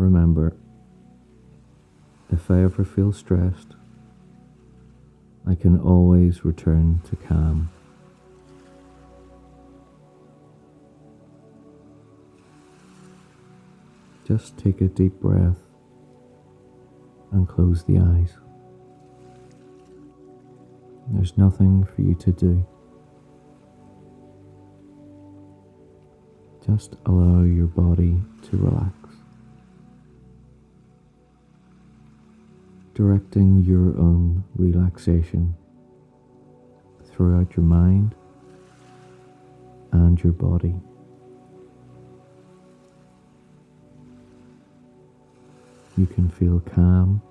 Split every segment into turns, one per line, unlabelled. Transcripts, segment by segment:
remember, if I ever feel stressed, I can always return to calm. Just take a deep breath and close the eyes. There's nothing for you to do. Just allow your body to relax, directing your own relaxation throughout your mind and your body. You can feel calm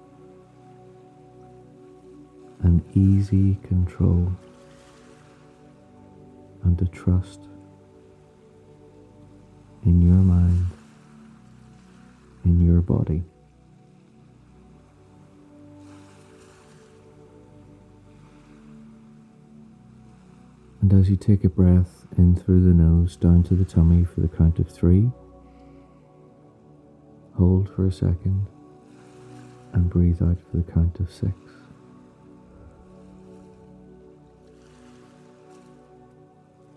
and easy control and a trust in your mind, in your body. And as you take a breath in through the nose down to the tummy for the count of 3, hold for a second and breathe out for the count of 6.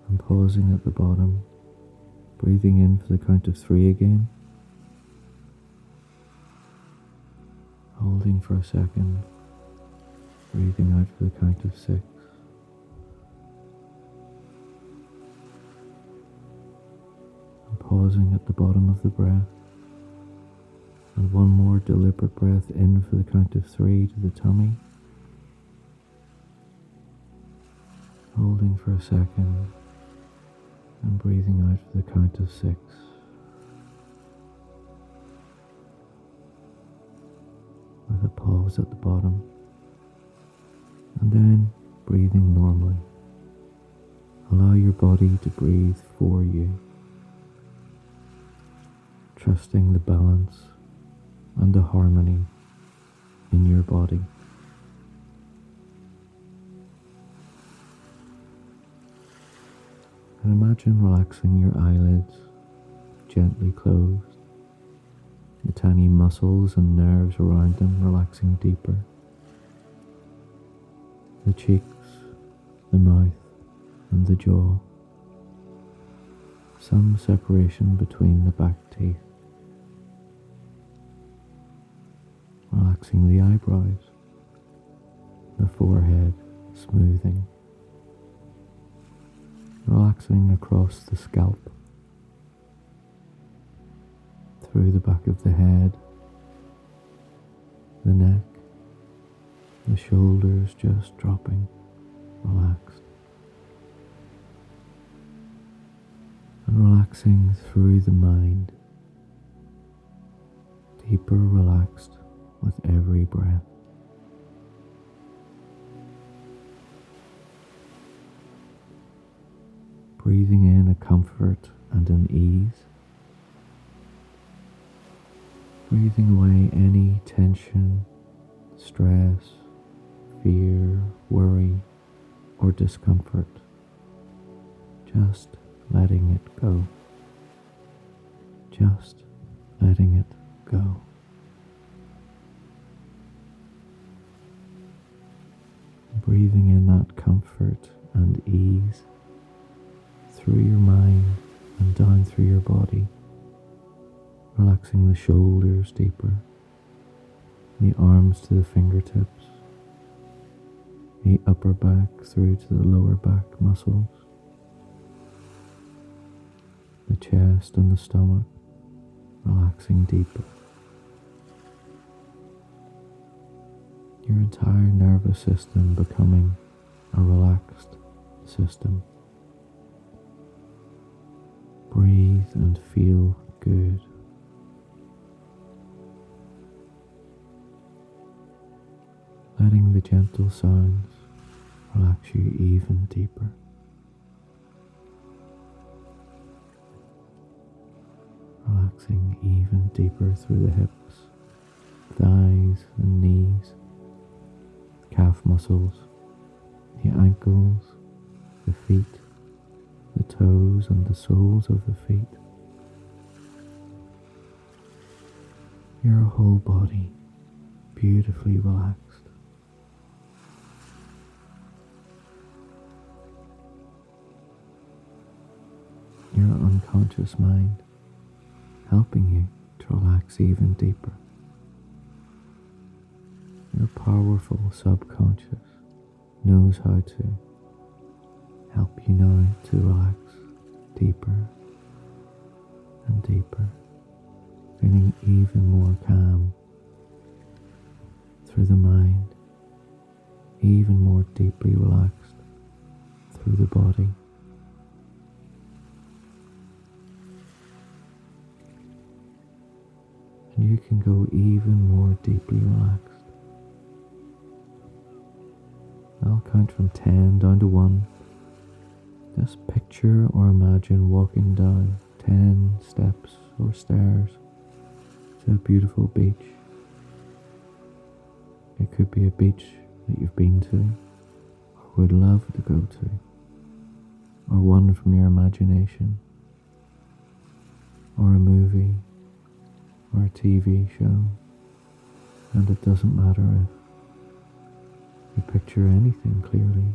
And pausing at the bottom, breathing in for the count of 3 again, holding for a second, breathing out for the count of 6. And pausing at the bottom of the breath, and one more deliberate breath in for the count of 3 to the tummy, holding for a second, and breathing out for the count of 6. With a pause at the bottom, and then breathing normally. Allow your body to breathe for you, trusting the balance and the harmony in your body. And imagine relaxing your eyelids, gently closed, the tiny muscles and nerves around them relaxing deeper, the cheeks, the mouth and the jaw, some separation between the back teeth, relaxing the eyebrows, the forehead smoothing, relaxing across the scalp, through the back of the head, the neck, the shoulders just dropping, relaxed, and relaxing through the mind, deeper relaxed with every breath. Breathing in a comfort and an ease, breathing away any tension, stress, fear, worry, or discomfort, just letting it go, just letting it go. Breathing in that comfort and ease through your mind and down through your body, relaxing the shoulders deeper, the arms to the fingertips, the upper back through to the lower back muscles, the chest and the stomach, relaxing deeper. Your entire nervous system becoming a relaxed system. Breathe and feel good. Letting the gentle sounds relax you even deeper. Relaxing even deeper through the hips, thighs and knees, calf muscles, the ankles, the feet, the toes and the soles of the feet. your whole body beautifully relaxed. Your unconscious mind helping you to relax even deeper. Your powerful subconscious knows how to help you now to relax deeper and deeper, feeling even more calm through the mind, even more deeply relaxed through the body. And you can go even more deeply relaxed. I'll count from 10 down to 1. Just picture or imagine walking down 10 steps or stairs to a beautiful beach. It could be a beach that you've been to or would love to go to, or one from your imagination, or a movie or a TV show, and it doesn't matter if you picture anything clearly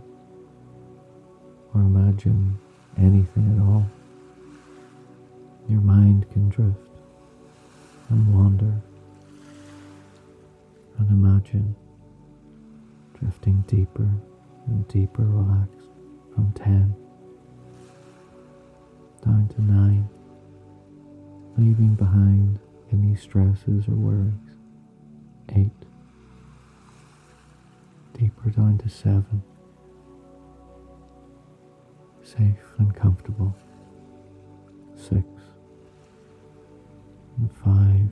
or imagine anything at all. Your mind can drift and wander and imagine drifting deeper and deeper relaxed from 10 down to 9, leaving behind any stresses or worries. 8, deeper down to 7, safe and comfortable. 6 and 5,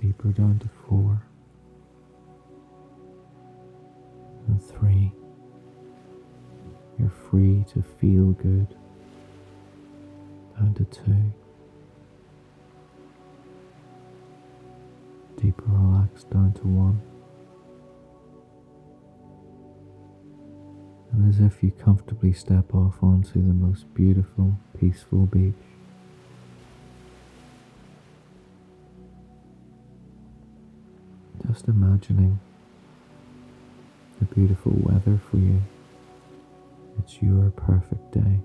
deeper down to 4 and 3. You're free to feel good. Down to 2. Deeper relaxed down to 1. And as if you comfortably step off onto the most beautiful, peaceful beach, just imagining the beautiful weather for you. It's your perfect day.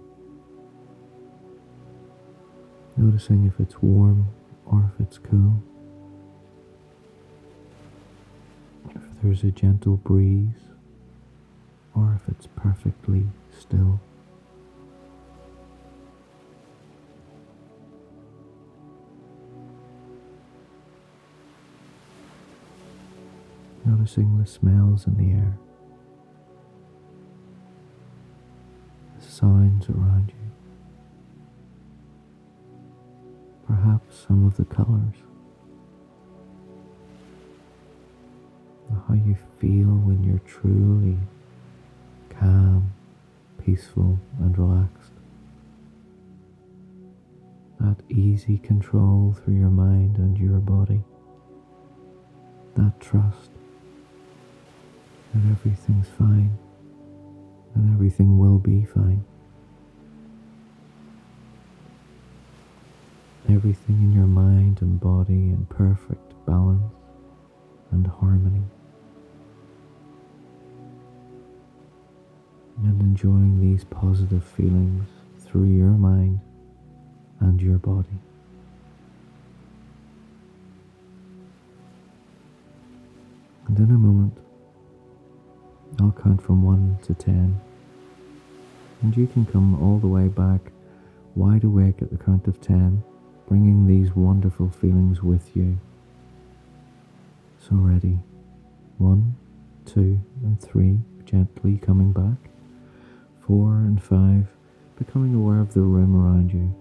Noticing if it's warm or if it's cool. If there's a gentle breeze or if it's perfectly still. Noticing the smells in the air, the sounds around you, perhaps some of the colours, how you feel when you're truly calm, peaceful and relaxed. That easy control through your mind and your body. That trust that everything's fine and everything will be fine. Everything in your mind and body in perfect balance and harmony. And enjoying these positive feelings through your mind and your body. And in a moment, I'll count from 1 to 10, and you can come all the way back, wide awake at the count of 10, bringing these wonderful feelings with you. So ready, 1, 2, and 3, gently coming back. 4 and 5, becoming aware of the room around you.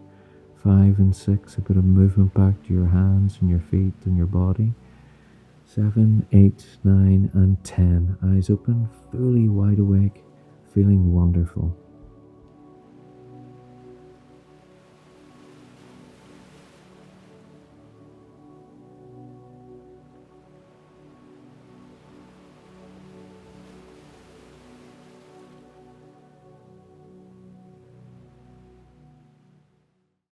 5 and 6, a bit of movement back to your hands and your feet and your body. 7, 8, 9 and 10, eyes open, fully wide awake, feeling wonderful.